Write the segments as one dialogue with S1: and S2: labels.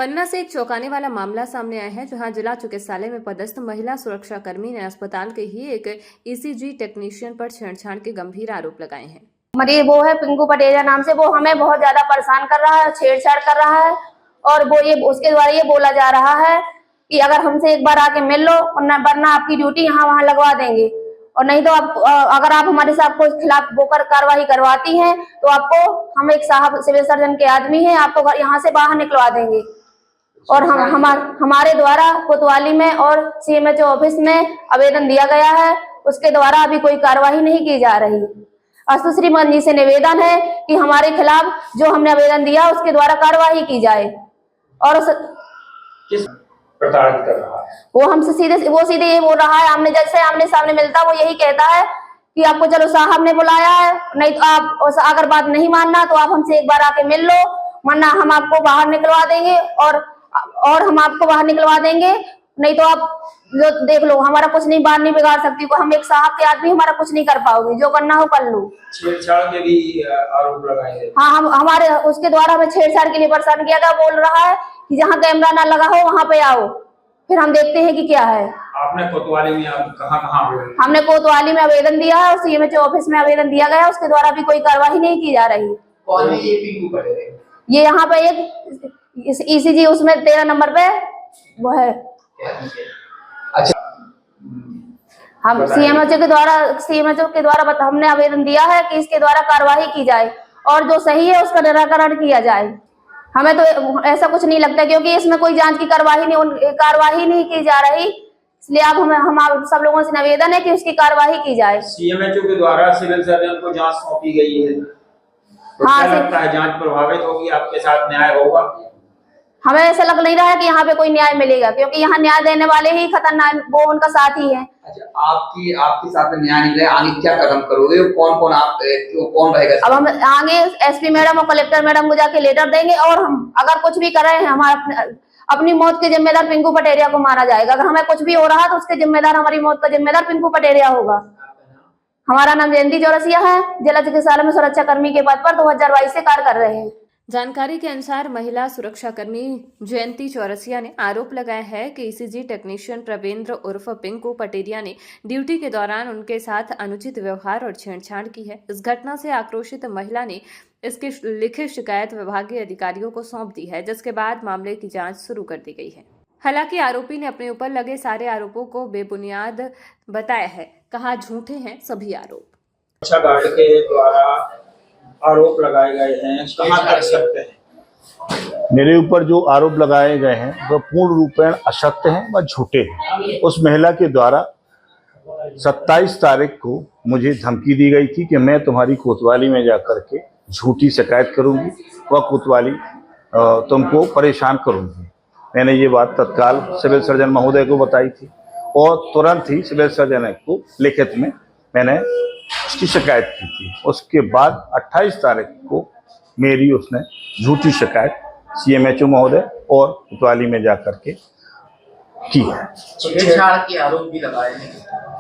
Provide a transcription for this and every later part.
S1: पन्ना से एक चौंकाने वाला मामला सामने आया है, जहां जिला चिकित्सालय में पदस्थ महिला सुरक्षा कर्मी ने अस्पताल के ही एक ईसीजी टेक्नीशियन पर छेड़छाड़ के गंभीर आरोप लगाए हैं।
S2: हमारी वो है पिंकू पटेरिया नाम से, वो हमें बहुत ज्यादा परेशान कर रहा है, छेड़छाड़ कर रहा है। और वो ये उसके द्वारा ये बोला जा रहा है कि अगर हमसे एक बार आके मिल लो वरना आपकी ड्यूटी यहाँ वहाँ लगवा देंगे, और नहीं तो आप अगर आप हमारे साथ को खिलाफ बोकर कार्रवाई करवाती हैं तो आपको हम एक साहब सिविल सर्जन के आदमी हैं, आपको यहाँ से बाहर निकलवा देंगे। और हमारे द्वारा कोतवाली में और सीएमएचओ ऑफिस में आवेदन दिया गया है, उसके द्वारा अभी कोई कार्रवाई नहीं की जा रही। अस्तु श्रीमान जी से निवेदन है कि हमारे खिलाफ जो हमने आवेदन दिया उसके द्वारा कार्रवाई की जाए। और
S3: किस प्रताड़ित कर रहा है?
S2: वो सीधे ये बोल रहा है, हमने जैसे आमने सामने मिलता वो यही कहता है कि आपको चलो साहब ने बुलाया है, नहीं तो आप अगर बात नहीं मानना तो आप हमसे एक बार आके मिल लो, वरना हम आपको बाहर निकलवा देंगे। और हम आपको बाहर निकलवा देंगे, नहीं तो आप जो देख लो, हमारा कुछ नहीं, बात नहीं बिगाड़ सकती, हम एक साहब के आदमी, हमारा कुछ नहीं कर पाओगे, जो करना हो कर लो।
S3: छेड़छाड़ के भी आरोप लगाए हैं।
S2: हाँ, हमारे उसके द्वारा हमें छेड़छाड़ के लिए परेशान किया गया। बोल रहा है कि जहाँ कैमरा ना लगा हो वहां पे आओ, फिर हम देखते हैं कि क्या है।
S3: आपने कोतवाली में कहाँ
S2: हमने कोतवाली में आवेदन दिया है और सीएमएचओ ऑफिस में आवेदन दिया गया, उसके द्वारा भी कोई कार्रवाई नहीं की जा रही।
S3: कौन है ये पिंकू पटेरिया?
S2: ये यहाँ पे एक ईसीजी उसमें 13 नंबर पे वो है।
S3: अच्छा,
S2: हम सीएमएचओ के द्वारा हमने आवेदन दिया है कि इसके द्वारा कार्रवाई की जाए और जो सही है उसका निराकरण किया जाए। हमें तो ऐसा कुछ नहीं लगता, क्योंकि इसमें कोई जांच की कार्रवाई नहीं की जा रही, इसलिए अब हम सब लोगों से निवेदन है कि उसकी कार्रवाई की जाए।
S3: सीएमएचओ के द्वारा सिविल सर्जन को जांच सौंपी गई है।
S2: हाँ,
S3: क्या लगता है जांच प्रभावित होगी, आपके साथ न्याय होगा?
S2: हमें ऐसा लग नहीं रहा है कि यहाँ पे कोई न्याय मिलेगा, क्योंकि यहाँ न्याय देने वाले ही खतरनाक वो उनका साथी है।
S4: अच्छा, आपके साथ में न्याय नहीं रहे, आगे क्या कदम करोगे? कौन रहेगा?
S2: अब हम आगे एसपी मैडम और कलेक्टर मैडम को जाके लेटर देंगे, और हम अगर कुछ भी कर रहे हैं, हमारा अपनी मौत के जिम्मेदार पिंकू पटेरिया को मारा जाएगा। अगर हमें कुछ भी हो रहा तो उसके जिम्मेदार, हमारी मौत का जिम्मेदार पिंकू पटेरिया होगा। हमारा नाम जयंती चौरसिया है, जिला चिकित्सालय में सुरक्षा कर्मी के पद पर 2022 से कार्य कर रहे हैं।
S1: जानकारी के अनुसार महिला सुरक्षा कर्मी जयंती चौरसिया ने आरोप लगाया है कि ईसीजी टेक्नीशियन प्रवेंद्र उर्फ पिंकू पटेरिया ने ड्यूटी के दौरान उनके साथ अनुचित व्यवहार और छेड़छाड़ की है। इस घटना से आक्रोशित महिला ने इसकी लिखित शिकायत विभागीय अधिकारियों को सौंप दी है, जिसके बाद मामले की जांच शुरू कर दी गई है। हालांकि आरोपी ने अपने ऊपर लगे सारे आरोपों को बेबुनियाद बताया है, कहा झूठे हैं सभी आरोप।
S3: सुरक्षा गार्ड के द्वारा आरोप लगाए गए हैं, कहाँ तक सत्य है?
S5: मेरे ऊपर जो आरोप लगाए गए हैं वह पूर्ण रूपेण असत्य हैं व झूठे हैं। उस महिला के द्वारा 27 तारीख को मुझे धमकी दी गई थी कि मैं तुम्हारी कोतवाली में जाकर के झूठी शिकायत करूंगी व कोतवाली तुमको परेशान करूंगी। मैंने ये बात तत्काल सिविल सर्जन महोदय को बताई थी और तुरंत ही सिविल सर्जन को लिखित में मैंने उसकी शिकायत की थी। उसके बाद 28 तारीख को मेरी उसने झूठी शिकायत सीएमएचओ महोदय और कोतवाली में जाकर के की है।
S4: छेड़छाड़ के आरोप भी लगाए हैं।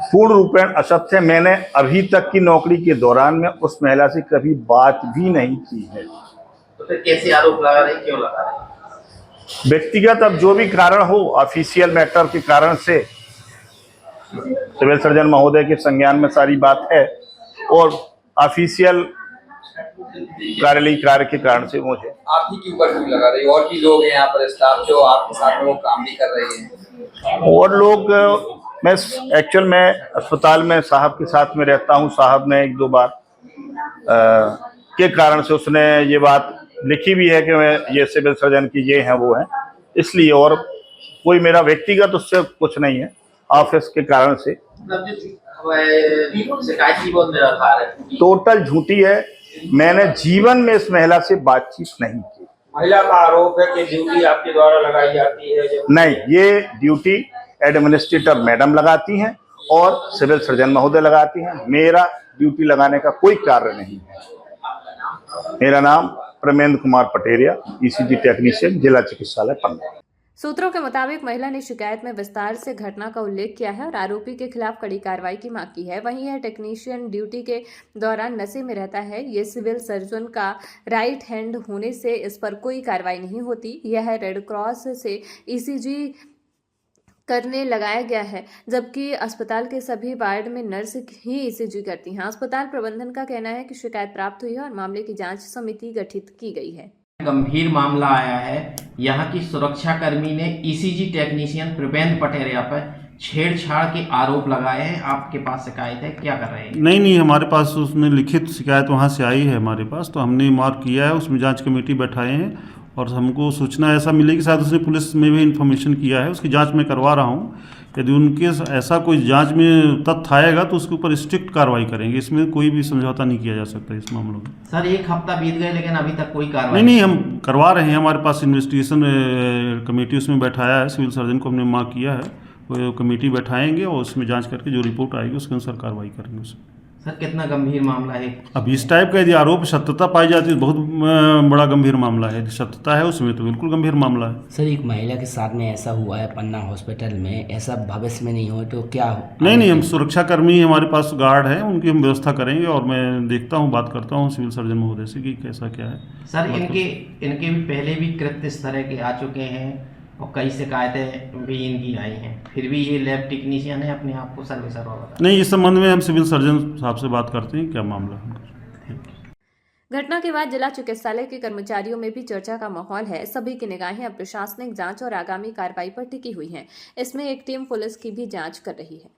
S5: पूर्ण रूपेण असत्य। मैंने अभी तक की नौकरी के दौरान में उस महिला से कभी बात भी नहीं की है।
S4: तो फिर कैसे आरोप लगा रहे, क्यों लगा रहे?
S5: व्यक्तिगत अब जो भी कारण हो, ऑफिशियल मैटर के कारण से सिविल सर्जन महोदय के संज्ञान में सारी बात है और ऑफिशियल कार्यालय कार्य के कारण से मुझे
S4: आप ही के ऊपर क्यों लगा रही? और भी लोग हैं यहाँ पर स्टाफ जो आपके साथ में वो काम भी कर रहे हैं।
S5: और लोग मैं अस्पताल में साहब के साथ में रहता हूँ। साहब ने 1-2 बार के कारण से उसने ये बात लिखी भी है कि मैं ये सिविल सर्जन की ये हैं वो हैं, इसलिए। और कोई मेरा व्यक्तिगत उससे कुछ नहीं है, ऑफिस के कारण से।
S4: शिकायत की बहुत निराधार है,
S5: टोटल झूठी है। मैंने जीवन में इस महिला से बातचीत नहीं की।
S3: महिला का आरोप है कि ड्यूटी आपके द्वारा लगाई जाती है।
S5: नहीं, ये ड्यूटी एडमिनिस्ट्रेटर मैडम लगाती हैं और सिविल सर्जन महोदय लगाती हैं। मेरा ड्यूटी लगाने का कोई कार्य नहीं है। मेरा नाम प्रवेंद्र कुमार पटेरिया, ईसीजी टेक्नीशियन, जिला चिकित्सालय पन्ना।
S1: सूत्रों के मुताबिक महिला ने शिकायत में विस्तार से घटना का उल्लेख किया है और आरोपी के खिलाफ कड़ी कार्रवाई की मांग की है। वहीं यह टेक्नीशियन ड्यूटी के दौरान नशे में रहता है। ये सिविल सर्जन का राइट हैंड होने से इस पर कोई कार्रवाई नहीं होती। यह रेड क्रॉस से ईसीजी करने लगाया गया है, जबकि अस्पताल के सभी वार्ड में नर्स ही ईसीजी करती हैं। अस्पताल प्रबंधन का कहना है कि शिकायत प्राप्त हुई है और मामले की जांच समिति गठित की गई है।
S6: गंभीर मामला आया है। यहाँ की सुरक्षाकर्मी ने ईसीजी टेक्नीशियन प्रवेंद्र पटेरिया पर छेड़छाड़ के आरोप लगाए हैं। आपके पास शिकायत है, क्या कर रहे हैं?
S7: नहीं, हमारे पास उसमें लिखित शिकायत वहाँ से आई है हमारे पास, तो हमने मार्क किया है, उसमें जांच कमेटी बैठाए हैं और हमको सूचना ऐसा मिली कि शायद उसने पुलिस में भी इन्फॉर्मेशन किया है। उसकी जांच मैं करवा रहा हूँ। यदि उनके ऐसा कोई जांच में तथ्य आएगा तो उसके ऊपर स्ट्रिक्ट कार्रवाई करेंगे। इसमें कोई भी समझौता नहीं किया जा सकता इस मामलों में।
S6: सर, एक हफ्ता बीत गए लेकिन अभी तक कोई कार्रवाई
S7: नहीं, हम करवा रहे हैं। हमारे पास इन्वेस्टिगेशन कमेटी उसमें बैठाया है, सिविल सर्जन को हमने मार्क किया है, वो कमेटी बैठाएंगे और उसमें जांच करके जो रिपोर्ट आएगी उसके अनुसार कार्रवाई करेंगे उसमें।
S6: सर, कितना गंभीर मामला है?
S7: अब इस टाइप का यदि आरोप सत्यता पाई जाती है तो बहुत बड़ा गंभीर मामला है। यदि सत्यता है उसमें तो बिल्कुल गंभीर मामला है।
S8: सर, एक महिला के साथ में ऐसा हुआ है पन्ना हॉस्पिटल में, ऐसा भविष्य में नहीं हो तो क्या हो?
S7: नहीं, हम सुरक्षाकर्मी हमारे पास गार्ड है, उनकी हम व्यवस्था करेंगे और मैं देखता हूँ, बात करता हूँ सिविल सर्जन महोदय से कि कैसा क्या है।
S6: सर, इनके भी पहले भी कृत्य इस तरह के आ चुके हैं और कई शिकायतें भी इनकी आई हैं, फिर भी ये लैब टेक्नीशियन है, अपने आप को सर्विसरवा बता।
S7: नहीं, इस संबंध में हम सिविल सर्जन साहब से बात करते हैं क्या मामला है।
S1: घटना के बाद जिला चिकित्सालय के कर्मचारियों में भी चर्चा का माहौल है। सभी की निगाहें अब प्रशासनिक जांच और आगामी कार्रवाई पर टिकी हुई हैं। इसमें एक टीम पुलिस की भी जांच कर रही है।